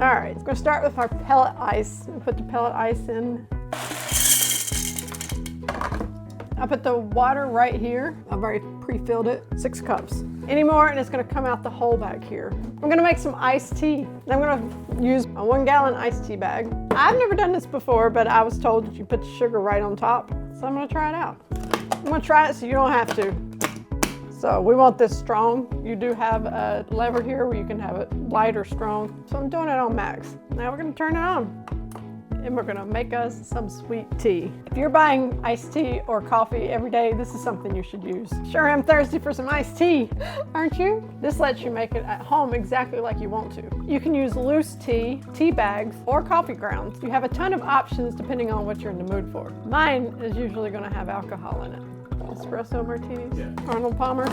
All right, we're gonna start with our pellet ice. We'll put the pellet ice in. I put the water right here. I've already pre-filled it, 6 cups. Any more and it's gonna come out the hole back here. I'm gonna make some iced tea. I'm gonna use a 1 gallon iced tea bag. I've never done this before, but I was told that you put the sugar right on top. So I'm gonna try it out. I'm gonna try it so you don't have to. So we want this strong. You do have a lever here where you can have it light or strong. So I'm doing it on max. Now we're gonna turn it on. And we're gonna make us some sweet tea. If you're buying iced tea or coffee every day, this is something you should use. Sure, I'm thirsty for some iced tea, aren't you? This lets you make it at home exactly like you want to. You can use loose tea, tea bags, or coffee grounds. You have a ton of options depending on what you're in the mood for. Mine is usually gonna have alcohol in it. Espresso martinis, yeah. Arnold Palmer.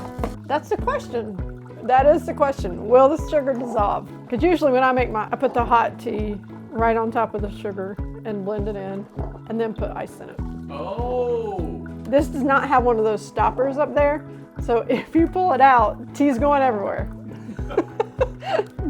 That's the question. That is the question. Will the sugar dissolve? Because usually when I make I put the hot tea right on top of the sugar and blend it in and then put ice in it. Oh! This does not have one of those stoppers up there. So if you pull it out, tea's going everywhere.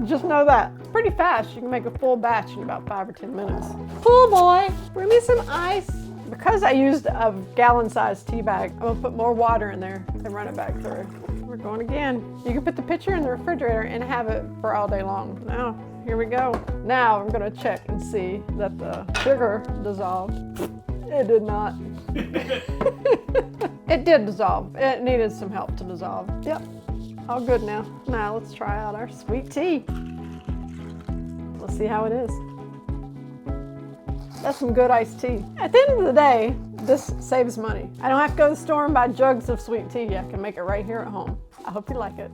Just know that. It's pretty fast. You can make a full batch in about 5 or 10 minutes. Cool boy, bring me some ice. Because I used a gallon-sized tea bag, I'm gonna put more water in there and run it back through. We're going again. You can put the pitcher in the refrigerator and have it for all day long. Now, here we go. Now I'm gonna check and see that the sugar dissolved. It did not. It did dissolve. It needed some help to dissolve. Yep, all good now. Now let's try out our sweet tea. Let's see how it is. That's some good iced tea. At the end of the day, this saves money. I don't have to go to the store and buy jugs of sweet tea. I can make it right here at home. I hope you like it.